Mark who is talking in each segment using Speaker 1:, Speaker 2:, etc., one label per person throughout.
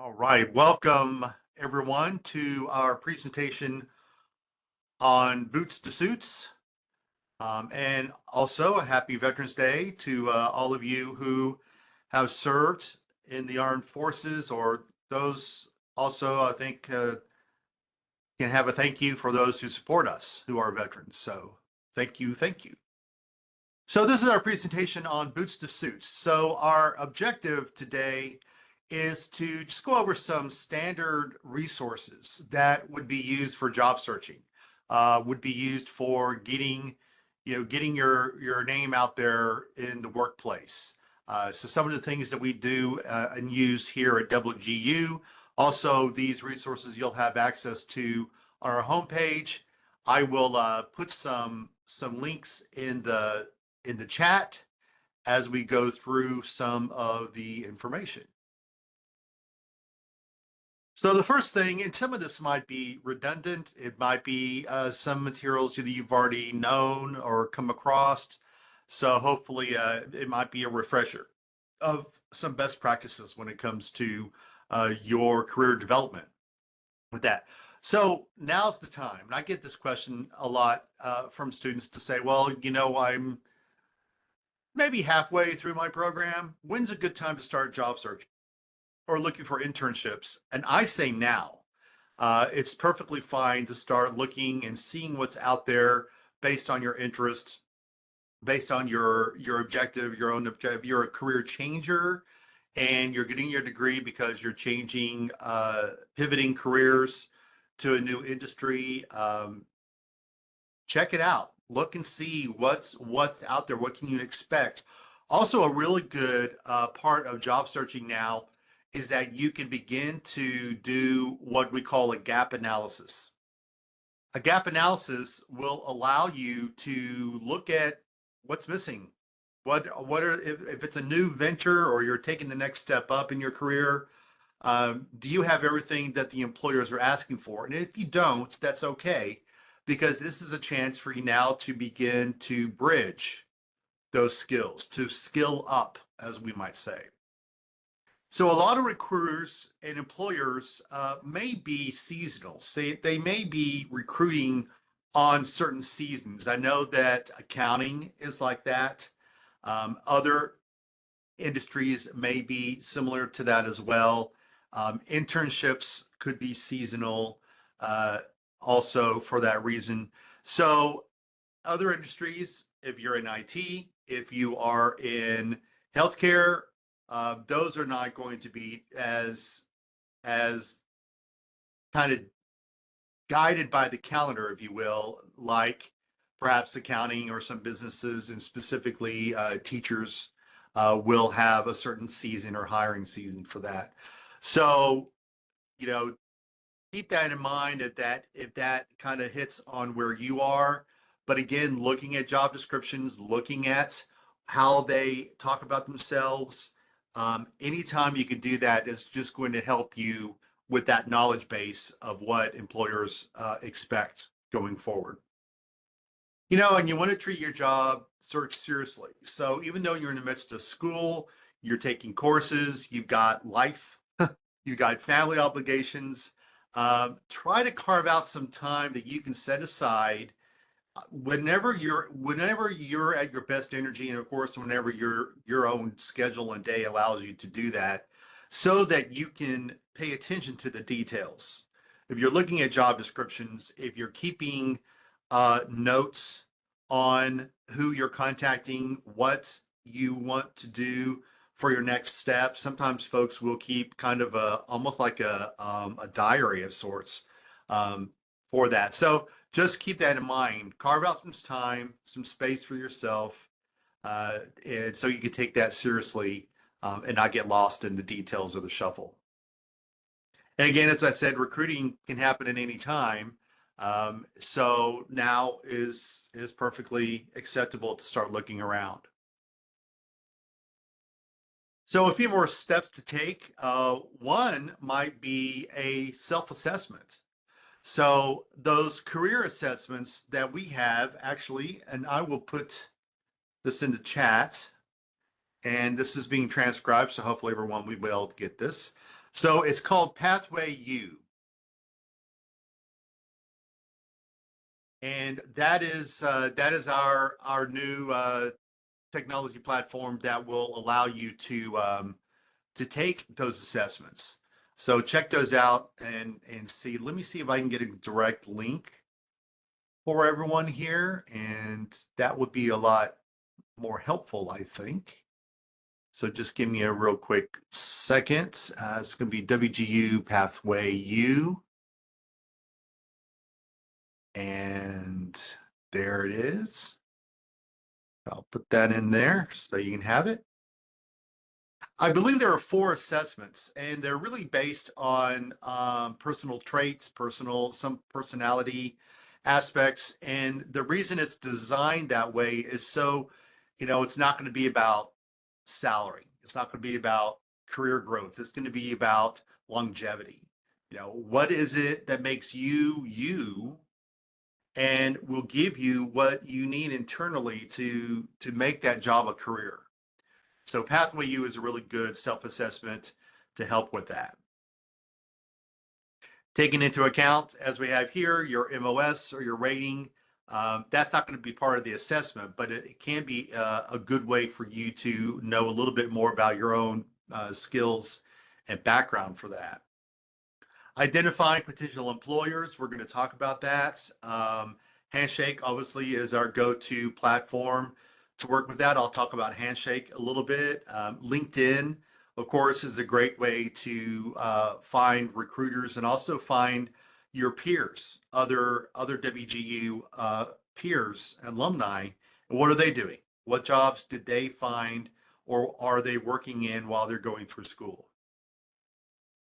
Speaker 1: All right, welcome everyone to our presentation on Boots to Suits. And also a happy Veterans Day to all of you who have served in the armed forces, or those also, I think, can have a thank you for those who support us who are veterans. So thank you, thank you. So this is our presentation on Boots to Suits. So our objective today is to just go over some standard resources that would be used for job searching, would be used for getting your name out there in the workplace. So some of the things that we do and use here at WGU. Also, these resources you'll have access to on our homepage. I will put some links in the chat as we go through some of the information. So the first thing, and some of this might be redundant, it might be some materials that you've already known or come across. So hopefully it might be a refresher of some best practices when it comes to your career development with that. So now's the time. And I get this question a lot from students to say, well, I'm maybe halfway through my program. When's a good time to start job searching or looking for internships? And I say now. It's perfectly fine to start looking and seeing what's out there based on your interest, based on your objective, your own objective. You're a career changer and you're getting your degree because you're changing, pivoting careers to a new industry. Check it out. Look and see what's out there. What can you expect? Also, a really good part of job searching now is that you can begin to do what we call a gap analysis. A gap analysis will allow you to look at what's missing. What are if it's a new venture or you're taking the next step up in your career, do you have everything that the employers are asking for? And if you don't, that's okay, because this is a chance for you now to begin to bridge those skills, to skill up, as we might say. So a lot of recruiters and employers may be seasonal. Say they may be recruiting on certain seasons. I know that accounting is like that. Other industries may be similar to that as well. Internships could be seasonal also for that reason. So other industries, if you're in IT, if you are in healthcare, those are not going to be as kind of guided by the calendar, if you will, like perhaps accounting or some businesses, and specifically teachers will have a certain season or hiring season for that. So, keep that in mind that if that kind of hits on where you are. But again, looking at job descriptions, looking at how they talk about themselves, anytime you can do that is just going to help you with that knowledge base of what employers expect going forward. And you want to treat your job search seriously. So even though you're in the midst of school, you're taking courses, you've got life, you've got family obligations, try to carve out some time that you can set aside whenever you're at your best energy, and of course whenever your own schedule and day allows you to do that, so that you can pay attention to the details. If you're looking at job descriptions, if you're keeping notes on who you're contacting, what you want to do for your next step. Sometimes folks will keep kind of almost like a diary of sorts for that. So just keep that in mind. Carve out some time, some space for yourself, and so you can take that seriously and not get lost in the details of the shuffle. And again, as I said, recruiting can happen at any time. So now is perfectly acceptable to start looking around. So a few more steps to take. One might be a self-assessment. So those career assessments that we have actually, and I will put this in the chat, and this is being transcribed, so hopefully everyone will be able to get this. So it's called Pathway U. And that is our new technology platform that will allow you to take those assessments. So check those out and see. Let me see if I can get a direct link for everyone here, and that would be a lot more helpful, I think. So just give me a real quick second. It's going to be WGU Pathway U. And there it is. I'll put that in there so you can have it. I believe there are 4 assessments, and they're really based on personal traits, some personality aspects. And the reason it's designed that way is so, it's not going to be about salary. It's not going to be about career growth. It's going to be about longevity. What is it that makes you you, and will give you what you need internally to make that job a career. So Pathway U is a really good self-assessment to help with that. Taking into account, as we have here, your MOS or your rating, that's not going to be part of the assessment, but it can be a good way for you to know a little bit more about your own skills and background for that. Identifying potential employers, we're going to talk about that. Handshake obviously is our go-to platform to work with that. I'll talk about Handshake a little bit. LinkedIn, of course, is a great way to find recruiters and also find your peers, other WGU peers, alumni. And what are they doing? What jobs did they find, or are they working in while they're going through school?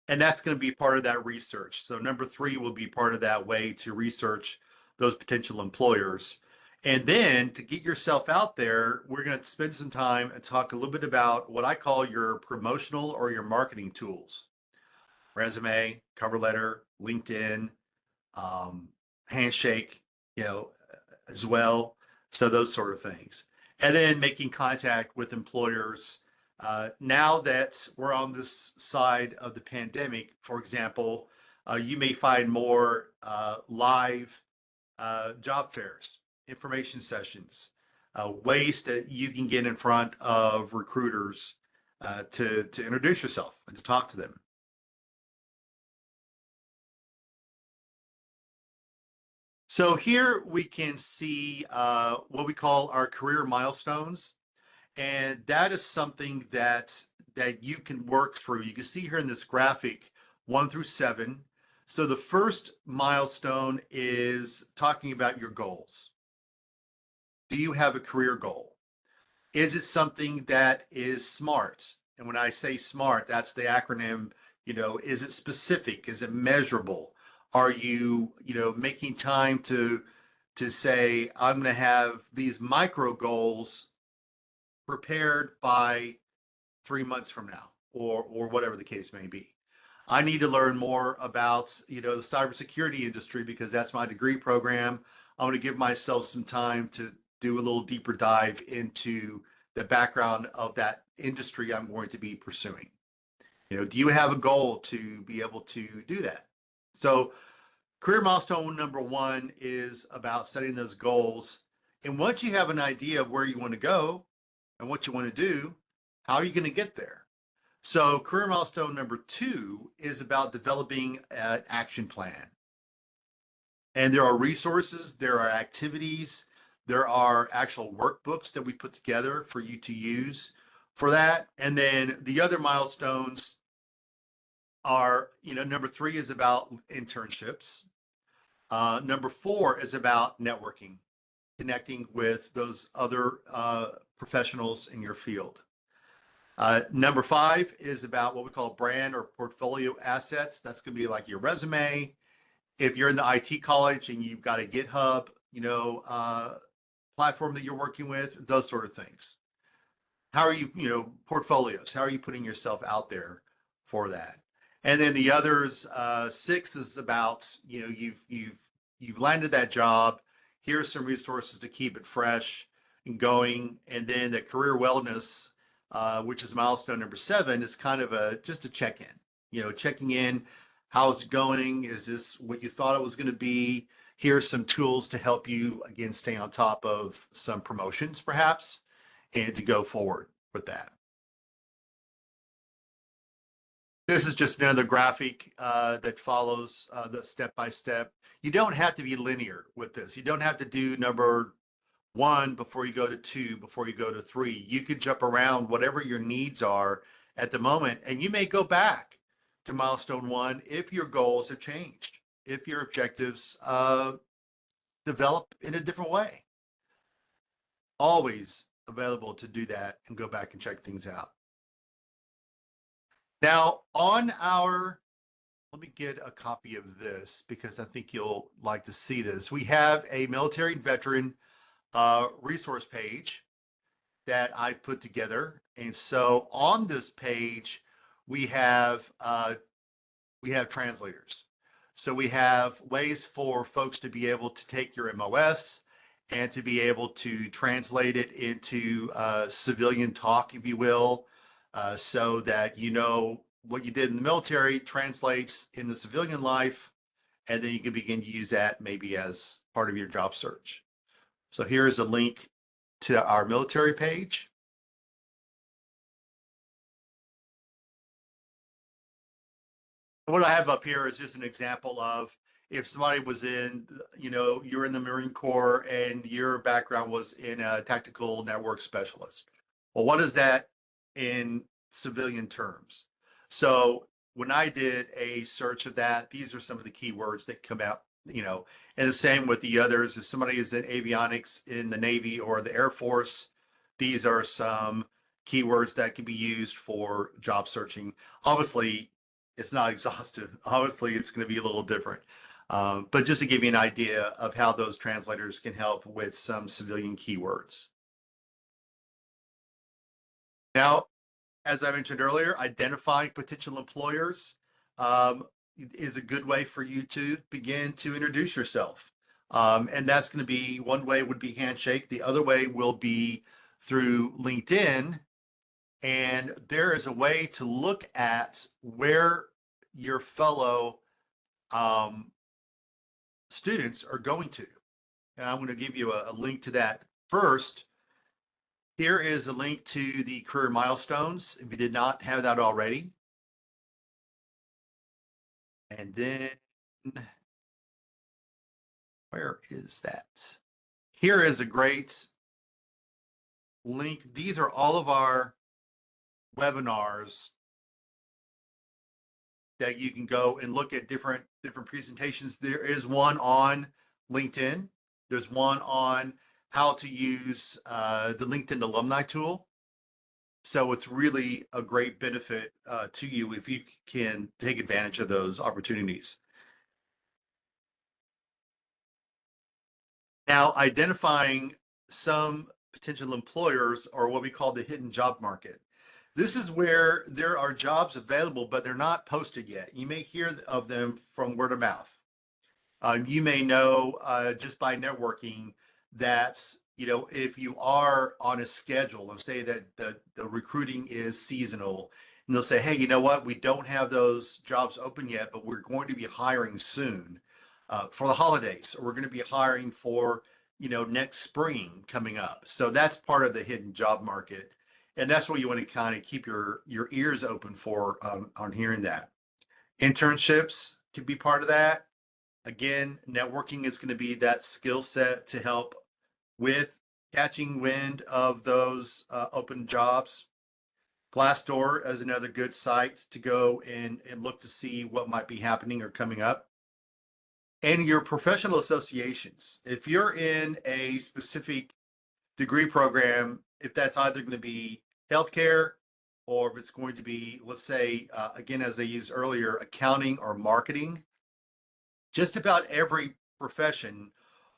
Speaker 1: And that's going to be part of that research. So number 3 will be part of that way to research those potential employers. And then to get yourself out there, we're going to spend some time and talk a little bit about what I call your promotional or your marketing tools. Resume, cover letter, LinkedIn, Handshake, as well. So those sort of things. And then making contact with employers. Now that we're on this side of the pandemic, for example, you may find more live job fairs, information sessions, ways that you can get in front of recruiters to introduce yourself and to talk to them. So here we can see what we call our career milestones. And that is something that you can work through. You can see here in this graphic 1 through 7. So the first milestone is talking about your goals. Do you have a career goal? Is it something that is SMART? And when I say SMART, that's the acronym, is it specific? Is it measurable? Are you, making time to say, I'm going to have these micro goals prepared by 3 months from now, or whatever the case may be. I need to learn more about the cybersecurity industry because that's my degree program. I want to give myself some time to do a little deeper dive into the background of that industry I'm going to be pursuing. Do you have a goal to be able to do that? So career milestone number 1 is about setting those goals. And once you have an idea of where you want to go and what you want to do, how are you going to get there? So career milestone number 2 is about developing an action plan. And there are resources, there are activities, there are actual workbooks that we put together for you to use for that. And then the other milestones are, number 3 is about internships. Number 4 is about networking, connecting with those other professionals in your field. Number 5 is about what we call brand or portfolio assets. That's going to be like your resume. If you're in the IT college and you've got a GitHub, platform that you're working with, those sort of things. How are you, portfolios? How are you putting yourself out there for that? And then the others, 6 is about, you've landed that job. Here's some resources to keep it fresh and going. And then the career wellness, which is milestone number 7, is kind of just a check-in. checking in. How's it going? Is this what you thought it was going to be? Here's some tools to help you, again, stay on top of some promotions, perhaps, and to go forward with that. This is just another graphic that follows the step by step. You don't have to be linear with this. You don't have to do number one before you go to two, before you go to three. You can jump around whatever your needs are at the moment, and you may go back to milestone one if your goals have changed, if your objectives develop in a different way. Always available to do that and go back and check things out. Now, let me get a copy of this because I think you'll like to see this. We have a military and veteran resource page that I put together. And so on this page, we have translators. So we have ways for folks to be able to take your MOS and to be able to translate it into civilian talk, if you will, so that what you did in the military translates in the civilian life, and then you can begin to use that maybe as part of your job search. So here is a link to our military page. What I have up here is just an example of if somebody was you're in the Marine Corps and your background was in a tactical network specialist. Well, what is that in civilian terms? So when I did a search of that, these are some of the keywords that come out, and the same with the others. If somebody is in avionics in the Navy or the Air Force, these are some keywords that can be used for job searching. Obviously, it's not exhaustive. Obviously, it's going to be a little different. But just to give you an idea of how those translators can help with some civilian keywords. Now, as I mentioned earlier, identifying potential employers is a good way for you to begin to introduce yourself. And that's going to be one way would be Handshake. The other way will be through LinkedIn. And there is a way to look at where your fellow students are going to. And I'm going to give you a link to that first. Here is a link to the career milestones if you did not have that already. And then, where is that? Here is a great link. These are all of our webinars that you can go and look at different presentations. There is one on LinkedIn. There's one on how to use the LinkedIn alumni tool. So it's really a great benefit to you if you can take advantage of those opportunities. Now, identifying some potential employers, or what we call the hidden job market. This is where there are jobs available, but they're not posted yet. You may hear of them from word of mouth. You may know just by networking that, if you are on a schedule, let's say that the recruiting is seasonal, and they'll say, hey, you know what? We don't have those jobs open yet, but we're going to be hiring soon for the holidays, or we're going to be hiring for, next spring coming up. So that's part of the hidden job market. And that's what you want to kind of keep your ears open for on hearing that. Internships could be part of that. Again, networking is going to be that skill set to help with catching wind of those open jobs. Glassdoor is another good site to go and look to see what might be happening or coming up. And your professional associations. If you're in a specific degree program, if that's either going to be healthcare or if it's going to be, let's say, again, as I used earlier, accounting or marketing, just about every profession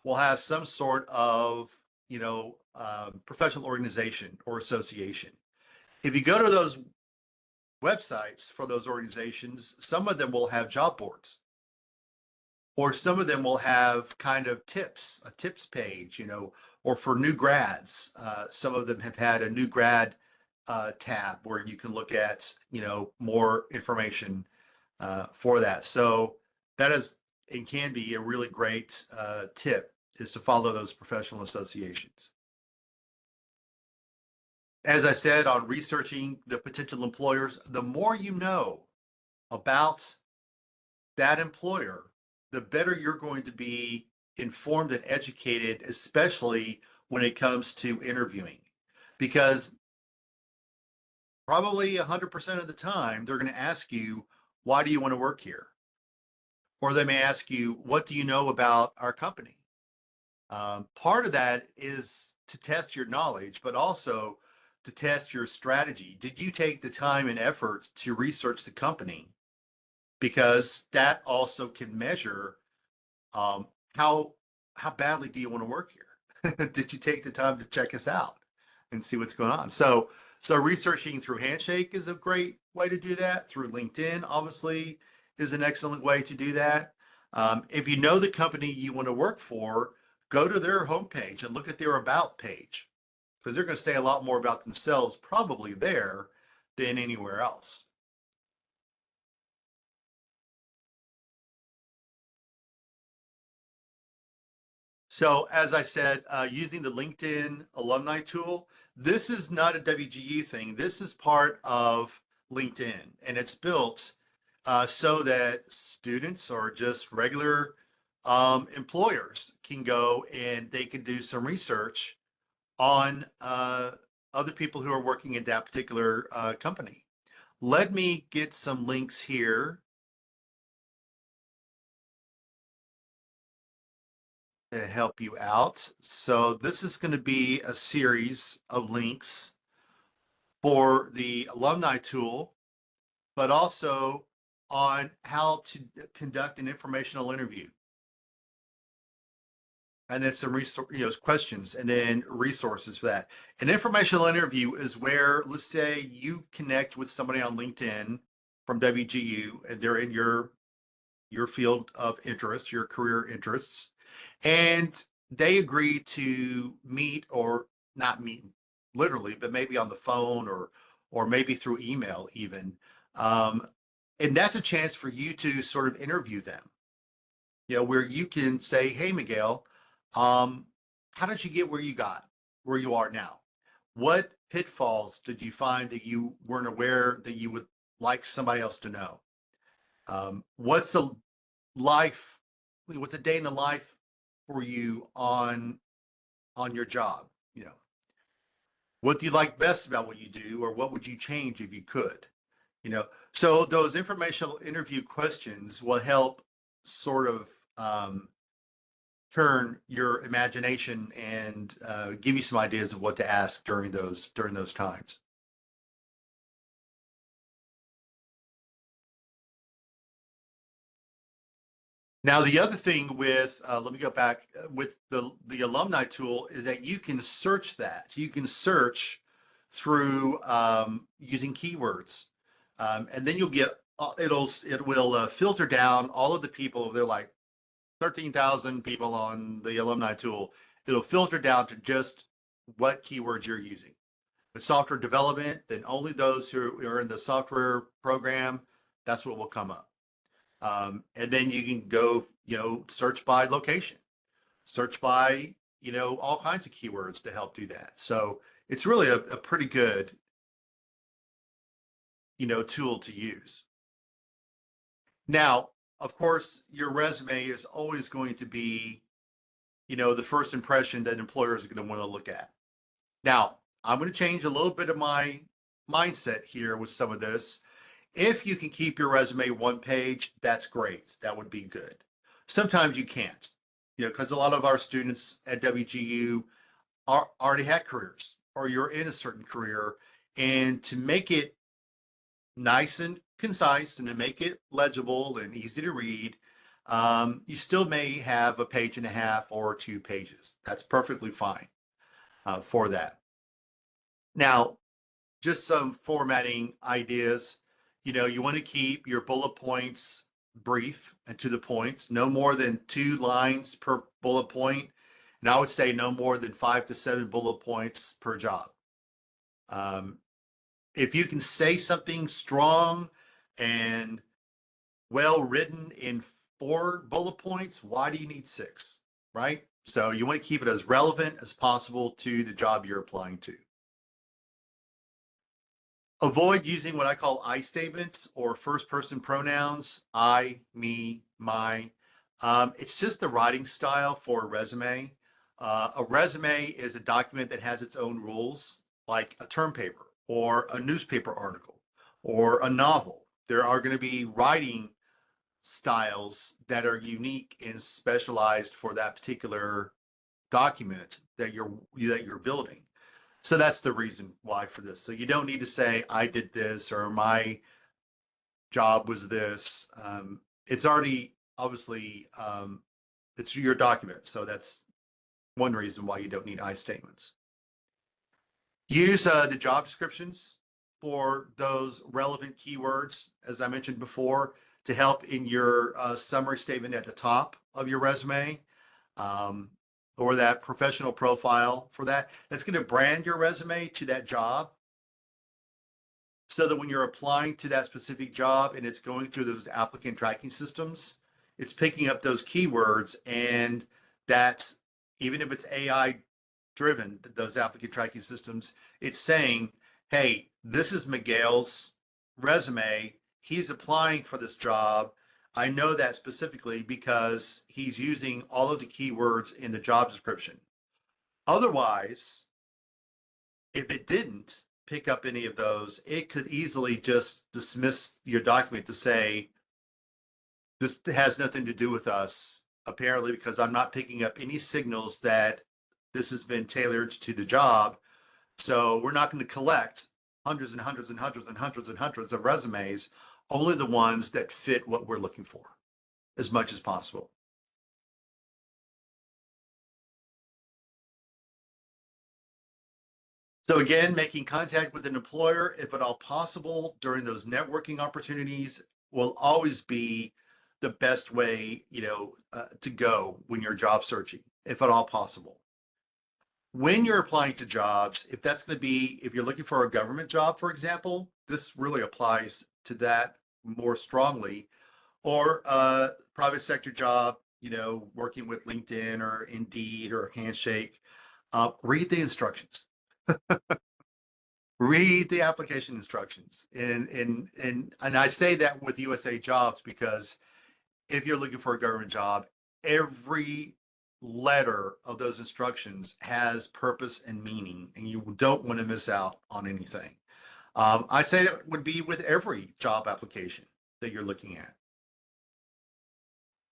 Speaker 1: will have some sort of, professional organization or association. If you go to those websites for those organizations, some of them will have job boards, or some of them will have kind of a tips page, or for new grads. Some of them have had a new grad tab where you can look at, more information for that. So that is and can be a really great tip is to follow those professional associations. As I said, on researching the potential employers, the more you know about that employer, the better you're going to be informed and educated, especially when it comes to interviewing. Because probably 100% of the time, they're going to ask you, why do you want to work here? Or they may ask you, what do you know about our company? Part of that is to test your knowledge, but also to test your strategy. Did you take the time and effort to research the company? Because that also can measure um, how how badly do you want to work here? Did you take the time to check us out and see what's going on? So researching through Handshake is a great way to do that. Through LinkedIn, obviously, is an excellent way to do that. If you know the company you want to work for, go to their homepage and look at their about page because they're going to say a lot more about themselves probably there than anywhere else. So as I said, using the LinkedIn alumni tool, this is not a WGU thing. This is part of LinkedIn, and it's built so that students or just regular employers can go and they can do some research on other people who are working at that particular company. Let me get some links here to help you out. So this is going to be a series of links for the alumni tool, but also on how to conduct an informational interview. And then some questions and then resources for that. An informational interview is where, let's say you connect with somebody on LinkedIn from WGU and they're in your field of interest, your career interests, and they agree to meet or not meet literally, but maybe on the phone or maybe through email even. Um, and that's a chance for you to sort of interview them, where you can say, hey, Miguel, um, how did you get where you are now? What pitfalls did you find that you weren't aware that you would like somebody else to know? What's a life, what's a day in the life for you on your job? What do you like best about what you do, or what would you change if you could? So those informational interview questions will help sort of turn your imagination and give you some ideas of what to ask during those times. Now, the other thing with, let me go back, with the alumni tool is that you can search that. You can search through using keywords. And then you'll get, it will filter down all of the people. They're like 13,000 people on the alumni tool. It'll filter down to just what keywords you're using. With software development, then only those who are in the software program, that's what will come up. And then you can go, search by location, search by, all kinds of keywords to help do that. So it's really a pretty good, tool to use. Now, of course, your resume is always going to be, the first impression that employers are going to want to look at. Now, I'm going to change a little bit of my mindset here with some of this. If you can keep your resume one page, that's great. That would be good. Sometimes you can't, because a lot of our students at WGU already had careers or you're in a certain career. And to make it nice and concise and to make it legible and easy to read, you still may have a page and a half or 2 pages. That's perfectly fine for that. Now, just some formatting ideas. You want to keep your bullet points brief and to the point, no more than 2 lines per bullet point. And I would say no more than 5 to 7 bullet points per job. If you can say something strong and well written in 4 bullet points, why do you need 6, right? So you want to keep it as relevant as possible to the job you're applying to. Avoid using what I call I statements or first person pronouns, I, me, my. It's just the writing style for a resume. A resume is a document that has its own rules, like a term paper or a newspaper article or a novel. There are going to be writing styles that are unique and specialized for that particular document that you're building. So that's the reason why for this. So you don't need to say I did this or my job was this. It's already obviously it's your document. So that's one reason why you don't need I statements. Use the job descriptions for those relevant keywords, as I mentioned before, to help in your summary statement at the top of your resume. Or that professional profile for that. That's going to brand your resume to that job so that when you're applying to that specific job and it's going through those applicant tracking systems, it's picking up those keywords, and that's, even if it's AI driven, those applicant tracking systems, it's saying, hey, this is Miguel's resume. He's applying for this job. I know that specifically because he's using all of the keywords in the job description. Otherwise, if it didn't pick up any of those, it could easily just dismiss your document to say, this has nothing to do with us, apparently, because I'm not picking up any signals that this has been tailored to the job. So we're not going to collect hundreds and hundreds and hundreds and hundreds and hundreds of resumes, only the ones that fit what we're looking for as much as possible. So again, making contact with an employer, if at all possible, during those networking opportunities will always be the best way, to go when you're job searching, if at all possible. When you're applying to jobs, if that's going to be, if you're looking for a government job, for example, this really applies to that more strongly, or a private sector job, working with LinkedIn or Indeed or Handshake. Read the instructions. Read the application instructions, and I say that with USA Jobs because if you're looking for a government job, every letter of those instructions has purpose and meaning, and you don't want to miss out on anything. I'd say that would be with every job application that you're looking at.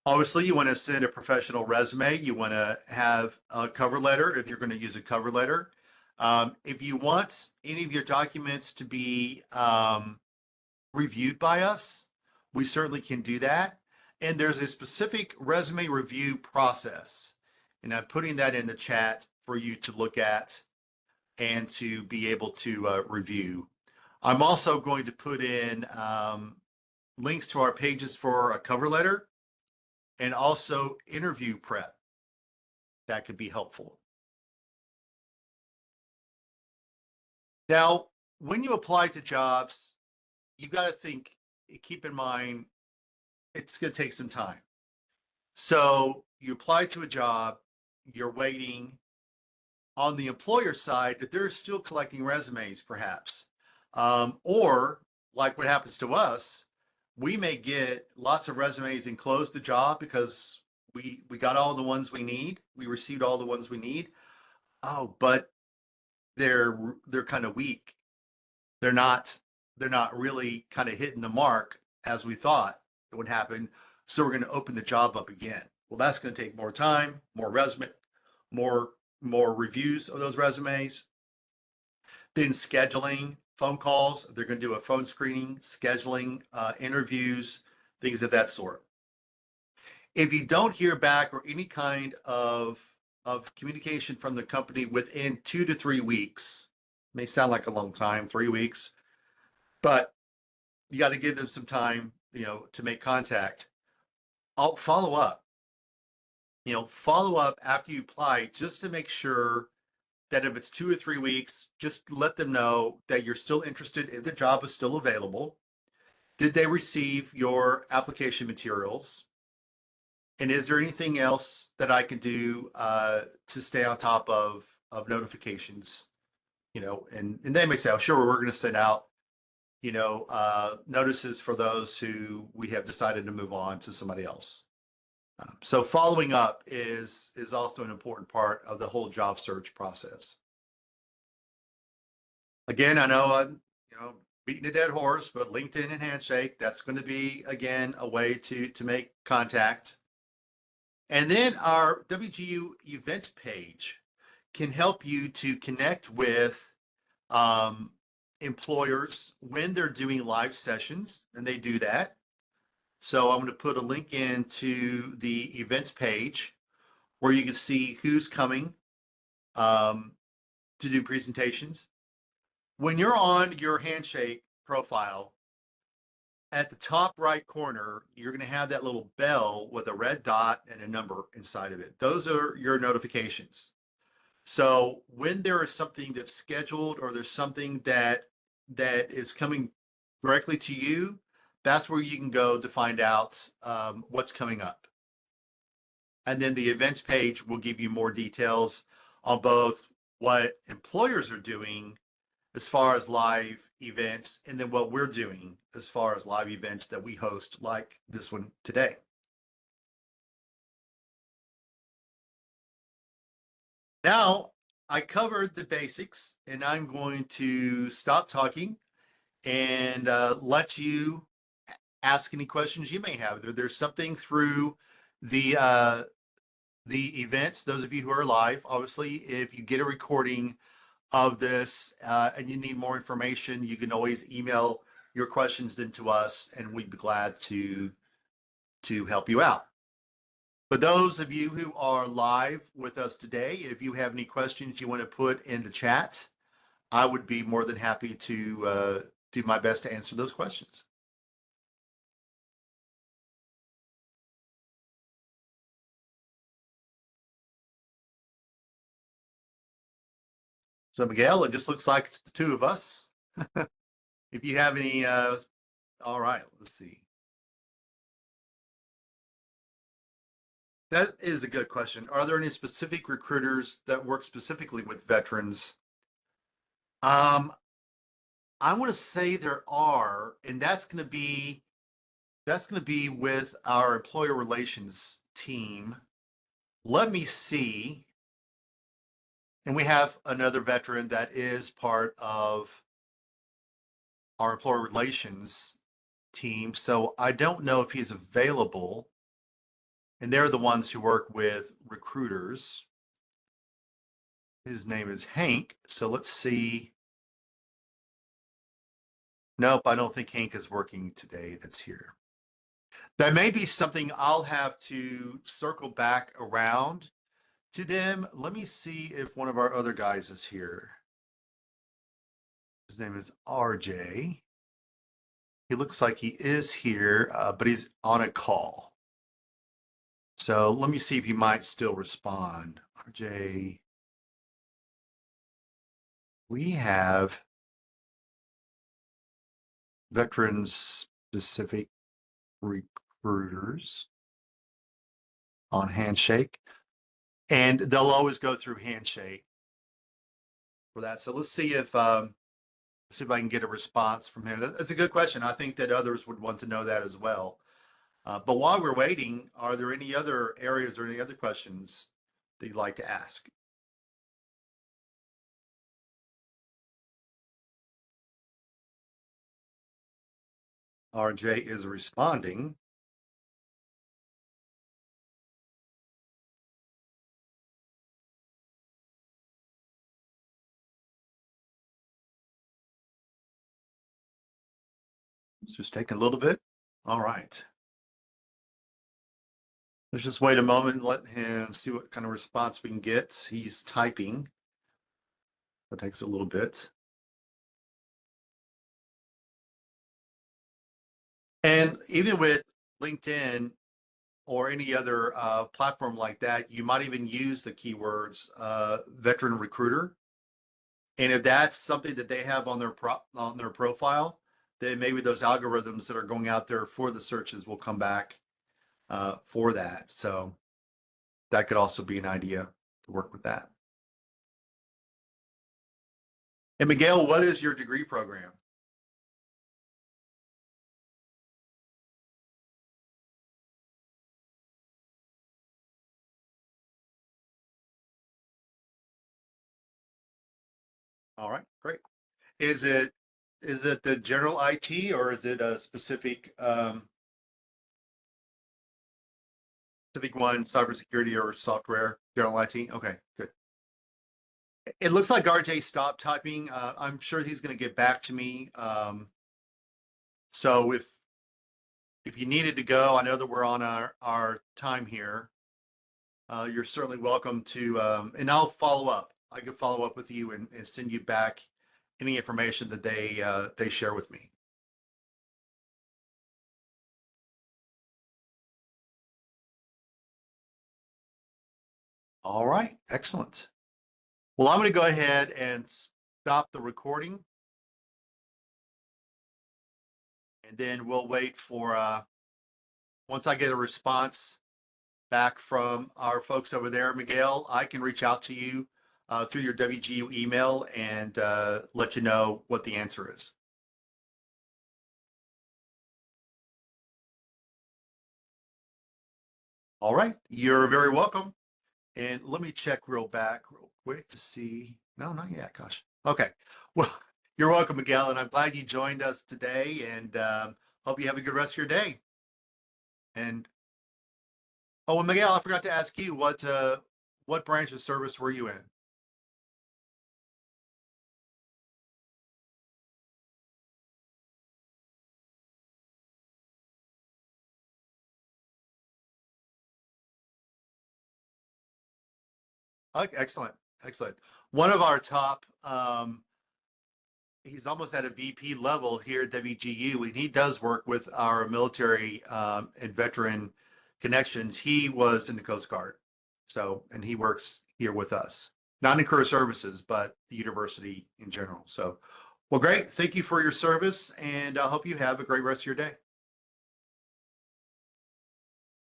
Speaker 1: Obviously, you want to send a professional resume. You want to have a cover letter if you're going to use a cover letter. If you want any of your documents to be reviewed by us, we certainly can do that. And there's a specific resume review process. And I'm putting that in the chat for you to look at and to be able to review. I'm also going to put in links to our pages for a cover letter and also interview prep. That could be helpful. Now, when you apply to jobs, you've got to keep in mind, it's going to take some time. So you apply to a job, you're waiting. On the employer side, they're still collecting resumes, perhaps. Or like what happens to us, we may get lots of resumes and close the job because we got all the ones we need. We received all the ones we need. Oh, but they're kind of weak. They're not really kind of hitting the mark as we thought it would happen. So we're going to open the job up again. Well, that's going to take more time, more resume, more reviews of those resumes. Then scheduling phone calls. They're going to do a phone screening, scheduling interviews, things of that sort. If you don't hear back or any kind of communication from the company within 2 to 3 weeks, may sound like a long time, 3 weeks, but you got to give them some time, to make contact. I'll follow up. Follow up after you apply just to make sure that if it's 2 or 3 weeks, just let them know that you're still interested, if the job is still available, Did they receive your application materials? And is there anything else that I can do to stay on top of notifications? And they may say, "Oh, sure, we're going to send out notices for those who we have decided to move on to somebody else." So following up is also an important part of the whole job search process. Again, I know I'm beating a dead horse, but LinkedIn and Handshake, that's going to be again a way to make contact. And then our WGU events page can help you to connect with employers when they're doing live sessions, and they do that. So I'm going to put a link into the events page where you can see who's coming to do presentations. When you're on your Handshake profile, at the top right corner, you're going to have that little bell with a red dot and a number inside of it. Those are your notifications. So when there is something that's scheduled or there's something that is coming directly to you, that's where you can go to find out what's coming up. And then the events page will give you more details on both what employers are doing as far as live events, and then what we're doing as far as live events that we host, like this one today. Now, I covered the basics, and I'm going to stop talking and let you ask any questions you may have. There's something through the events, those of you who are live. Obviously, if you get a recording of this and you need more information, you can always email your questions then to us, and we'd be glad to help you out. For those of you who are live with us today, if you have any questions you want to put in the chat, I would be more than happy to do my best to answer those questions. So Miguel, it just looks like it's the two of us. If you have any, all right, let's see. That is a good question. Are there any specific recruiters that work specifically with veterans? I want to say there are, and that's going to be with our employer relations team. Let me see. And we have another veteran that is part of our employer relations team. So I don't know if he's available. And they're the ones who work with recruiters. His name is Hank. So let's see. Nope, I don't think Hank is working today. That's here. That may be something I'll have to circle back around to them. Let me see if one of our other guys is here. His name is RJ. He looks like he is here, but he's on a call. So let me see if he might still respond. RJ, we have veterans specific recruiters on Handshake, and they'll always go through Handshake for that. So let's see if I can get a response from him. That's a good question. I think that others would want to know that as well. But while we're waiting, are there any other areas or any other questions that you'd like to ask? RJ is responding. It's just taking a little bit. All right. Let's just wait a moment and let him see what kind of response we can get. He's typing. That takes a little bit. And even with LinkedIn or any other platform like that, you might even use the keywords veteran recruiter. And if that's something that they have on their profile, then maybe those algorithms that are going out there for the searches will come back for that. So that could also be an idea to work with that. And Miguel, what is your degree program? All right, great. Is it the general IT or is it a specific one, cybersecurity or software, general IT? Okay, good. It looks like RJ stopped typing. I'm sure he's going to get back to me. So if you needed to go, I know that we're on our time here. You're certainly welcome to, and I'll follow up. I can follow up with you and send you back any information that they share with me. All right, excellent. Well, I'm going to go ahead and stop the recording, and then we'll wait for once I get a response back from our folks over there, Miguel, I can reach out to you through your WGU email and let you know what the answer is. All right, you're very welcome. And let me check real quick to see. No, not yet. Gosh. Okay. Well, you're welcome, Miguel, and I'm glad you joined us today. And hope you have a good rest of your day. And oh, and Miguel, I forgot to ask you what branch of service were you in? Okay, excellent, excellent. One of our top, he's almost at a VP level here at WGU, and he does work with our military and veteran connections. He was in the Coast Guard, so and he works here with us, not in career services, but the university in general. So, well, great. Thank you for your service, and I hope you have a great rest of your day.